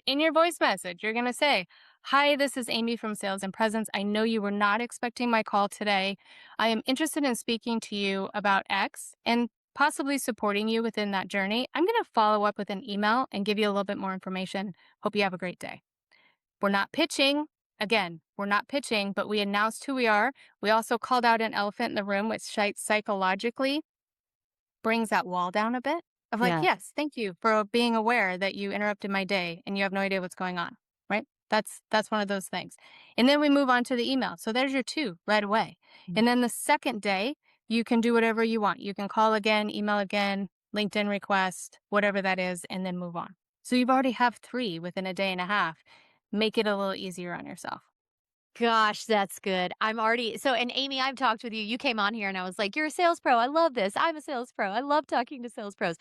in your voice message, you're going to say, "Hi, this is Amy from Sales and Presence. I know you were not expecting my call today. I am interested in speaking to you about X and possibly supporting you within that journey. I'm going to follow up with an email and give you a little bit more information. Hope you have a great day." We're not pitching. Again, we're not pitching, but we announced who we are. We also called out an elephant in the room, which psychologically brings that wall down a bit of like, Yeah. yes, thank you for being aware that you interrupted my day and you have no idea what's going on, right? That's one of those things. And then we move on to the email. So there's your two right away. Mm. And then the second day, you can do whatever you want. You can call again, email again, LinkedIn request, whatever that is, and then move on. So you've already have three within a day and a half. Make it a little easier on yourself. Gosh, that's good. I'm already and Amy, I've talked with you. You came on here and I was like, "You're a sales pro. I love this. I'm a sales pro. I love talking to sales pros."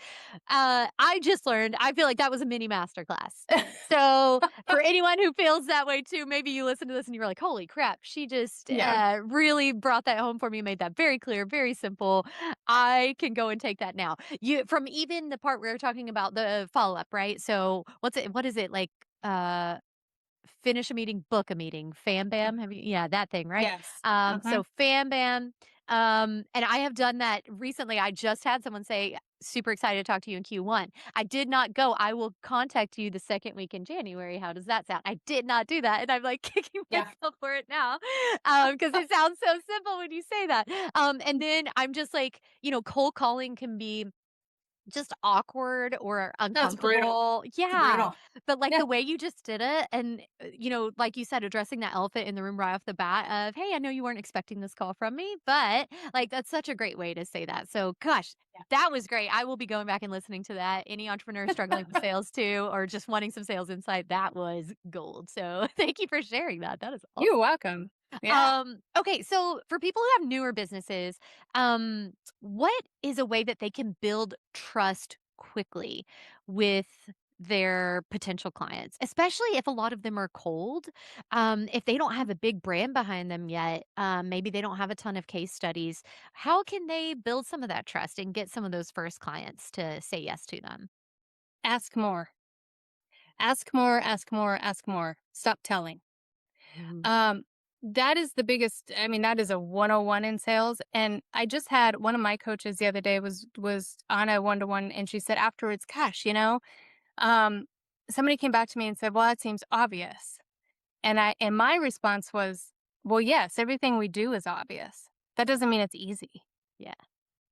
I just learned, I feel like that was a mini masterclass. So, for anyone who feels that way too, maybe you listen to this and you're like, "Holy crap, she just Yeah. really brought that home for me, made that very clear, very simple. I can go and take that now." You from even the part where we're talking about the follow-up, right? So, what is it like uh finish a meeting, book a meeting. Fam Bam, have you yeah, that thing, right? Yes. So Fam Bam, and I have done that recently. I just had someone say, "Super excited to talk to you in Q1." I did not go, "I will contact you the 2nd week in January. How does that sound?" I did not do that, and I'm, like, kicking Yeah. myself for it now, because it sounds so simple when you say that. And then I'm just like, cold calling can be just awkward or That's brutal. uncomfortable. It's Yeah. brutal. But, like, Yeah. the way you just did it and, like you said, addressing that elephant in the room right off the bat of, "Hey, I know you weren't expecting this call from me, but," like, that's such a great way to say that. So, gosh, that was great. I will be going back and listening to that. Any entrepreneur struggling with sales too or just wanting some sales insight, that was gold. So, thank you for sharing that. That is You're awesome. welcome. Yeah. Okay, so for people who have newer businesses, what is a way that they can build trust quickly with their potential clients, especially if a lot of them are cold? If they don't have a big brand behind them yet, maybe they don't have a ton of case studies. How can they build some of that trust and get some of those first clients to say yes to them? Ask more. Ask more, ask more, ask more. Stop telling. Mhm. Um, that is the biggest, I mean, that is a 101 in sales. And I just had one of my coaches the other day was on a one-to-one and she said afterwards, gosh, um, somebody came back to me and said, "Well, that seems obvious." And my response was, "Well, yes, everything we do is obvious. That doesn't mean it's easy." Yeah.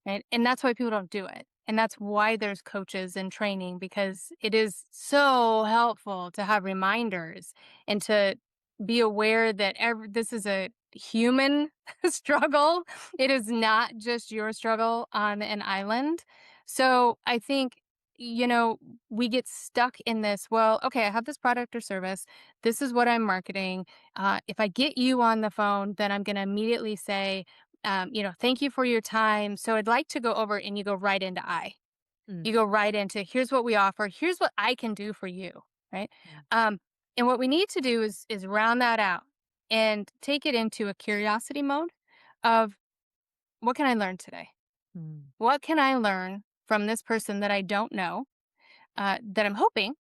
Right? And that's why people don't do it. And that's why there's coaches and training because it is so helpful to have reminders and to be aware that this is a human struggle. It is not just your struggle on an island. So I think, you know, we get stuck in this. Well, okay, I have this product or service. This is what I'm marketing. If I get you on the phone, then I'm going to immediately say, thank you for your time. So I'd like to go over and you go right into I. Mm, You go right into here's what we offer, here's what I can do for you. Right. mm, Um, and what we need to do is round that out and take it into a curiosity mode of what can I learn today? mm. What can I learn from this person that I don't know, that I'm hoping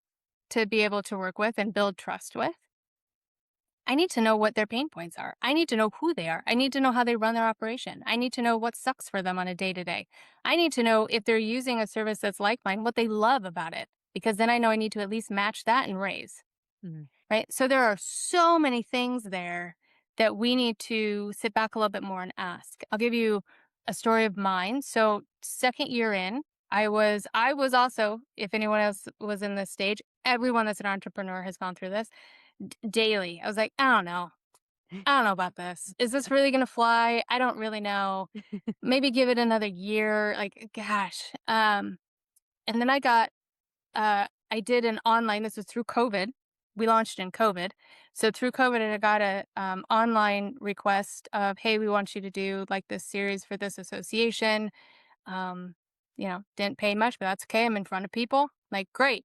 to be able to work with and build trust with? I need to know what their pain points are. I need to know who they are. I need to know how they run their operation. I need to know what sucks for them on a day to day. I need to know if they're using a service that's like mine, what they love about it, because then I know I need to at least match that and raise, Mhm. right? So there are so many things there that we need to sit back a little bit more and ask. I'll give you a story of mine. So second year in, I was also, if anyone else was in this stage, everyone that's an entrepreneur has gone through this daily. I was like, I don't know. I don't know about this. Is this really gonna fly? I don't really know. Maybe give it another year. Like, gosh. And then I did an online, this was through COVID. We launched in COVID. So through COVID, I got a online request of, hey, we want you to do like this series for this association. Um, didn't pay much, but that's okay. I'm in front of people. Like, great.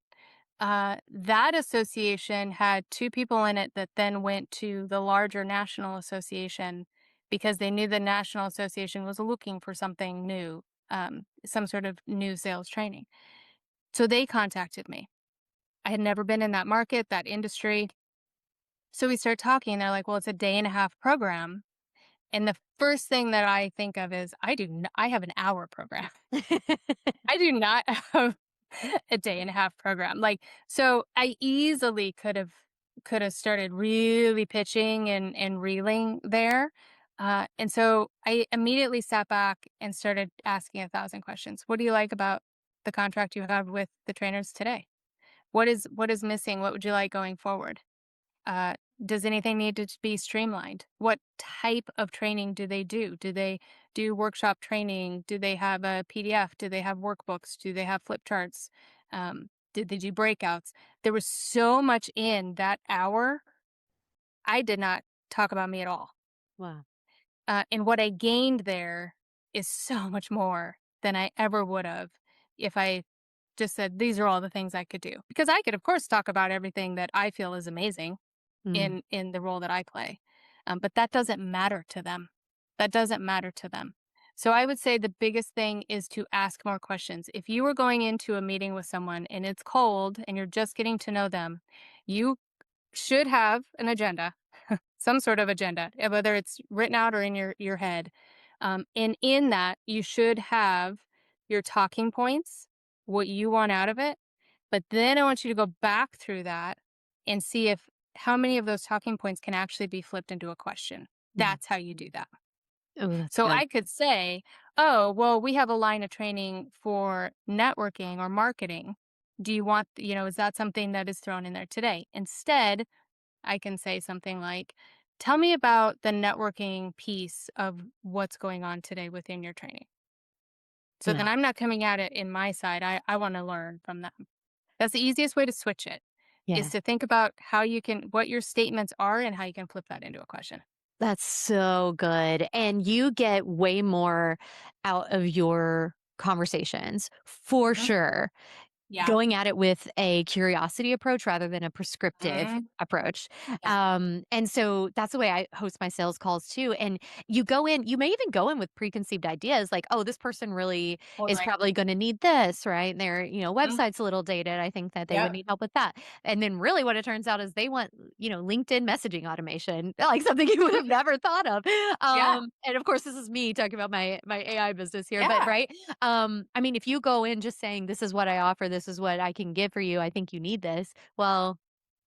That association had two people in it that then went to the larger national association because they knew the national association was looking for something new, some sort of new sales training. So they contacted me. I had never been in that market, that industry. So we start talking. They're like, well, it's a day and a half program. And the first thing that I think of is I have an hour program. I do not have a day and a half program. Like, so I easily could have started really pitching and reeling there. And so I immediately sat back and started asking 1,000 questions. What do you like about the contract you have with the trainers today? What is missing? What would you like going forward? Uh, does anything need to be streamlined? What type of training do they do? Do they do workshop training? Do they have a PDF? Do they have workbooks? Do they have flip charts? Did they do breakouts? There was so much in that hour. I did not talk about me at all. Wow. And what I gained there is so much more than I ever would have if I just said, these are all the things I could do. Because I could, of course, talk about everything that I feel is amazing Mm, in the role that I play. But that doesn't matter to them. That doesn't matter to them. So I would say the biggest thing is to ask more questions. If you are going into a meeting with someone and it's cold and you're just getting to know them, you should have an agenda, some sort of agenda, whether it's written out or in your head. And in that, you should have your talking points, what you want out of it. But then I want you to go back through that and see if how many of those talking points can actually be flipped into a question. mm. That's how you do that. Oh, that's So good. I could say, oh, well, we have a line of training for networking or marketing. Do you want, is that something that is thrown in there today? Instead, I can say something like, tell me about the networking piece of what's going on today within your training. So then Yeah. I'm not coming at it in my side. I want to learn from them. That's the easiest way to switch it is Yeah. to think about what your statements are and how you can flip that into a question. That's so good. And you get way more out of your conversations for Mhm. sure. Yeah. Going at it with a curiosity approach rather than a prescriptive Mhm. approach. Yeah. And so that's the way I host my sales calls too. And you may even go in with preconceived ideas like, oh, this person really is Totally. probably going to need this, right? Their, Mhm. website's a little dated. I think that they would Yep. need help with that. And then really what it turns out is they want, LinkedIn messaging automation, like something you would have never thought of. Yeah. And of course, this is me talking about my AI business here, but Yeah. right. I mean, if you go in just saying, "This is what I offer, this is what I can give for you, I think you need this," well,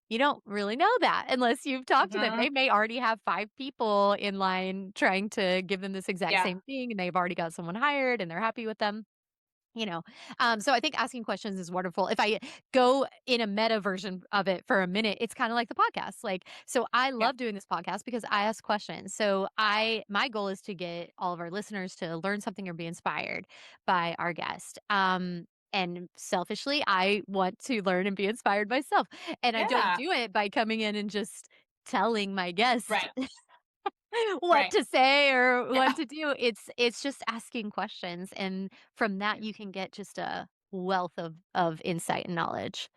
you don't really know that unless you've talked to them. Mhm. They may already have 5 people in line trying to give them this exact Yeah. same thing, and they've already got someone hired, and they're happy with them. You know, so I think asking questions is wonderful. If I go in a meta version of it for a minute, it's kind of like the podcast. Like, so I Yeah. love doing this podcast because I ask questions. So my goal is to get all of our listeners to learn something or be inspired by our guest. And selfishly, I want to learn and be inspired myself. And I don't Yeah. do it by coming in and just telling my guest Right. what Right. to say or what Yeah. to do. It's just asking questions, and from that you can get just a wealth of insight and knowledge.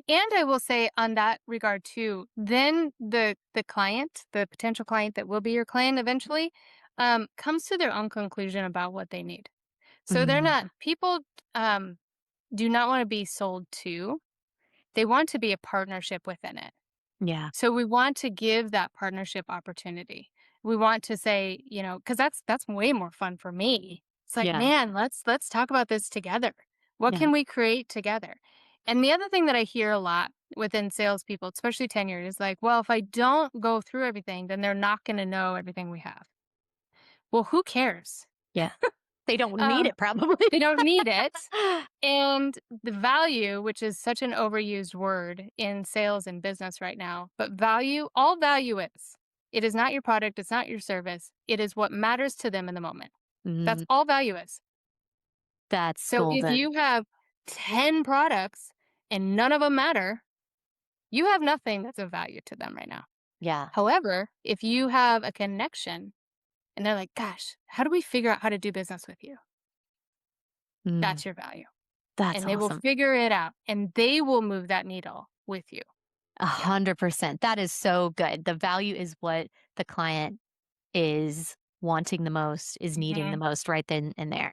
And I will say on that regard too, then the client, the potential client that will be your client eventually, comes to their own conclusion about what they need. So they're Mm, not people um do not want to be sold to. They want to be a partnership within it. yeah, So we want to give that partnership opportunity. We want to say, because that's way more fun for me. It's like, yeah, man, let's talk about this together. What yeah. can we create together? And the other thing that I hear a lot within salespeople, especially tenured, is like, well, if I don't go through everything, then they're not going to know everything we have. Well, who cares? Yeah. They don't need Um, it probably. they don't need it. And the value, which is such an overused word in sales and business right now, but value, all value is. It is not your product, it's not your service. It is what matters to them in the moment. That's Mm, all value is. that's So if golden. you have 10 products and none of them matter, you have nothing that's of value to them right now. Yeah. However, if you have a connection and they're like, gosh, how do we figure out how to do business with you? Mm, That's your value. that's And they will awesome. figure it out and they will move that needle with you. Yeah. 100%. That is so good. The value is what the client is wanting the most, is needing the Mhm. most right then and there.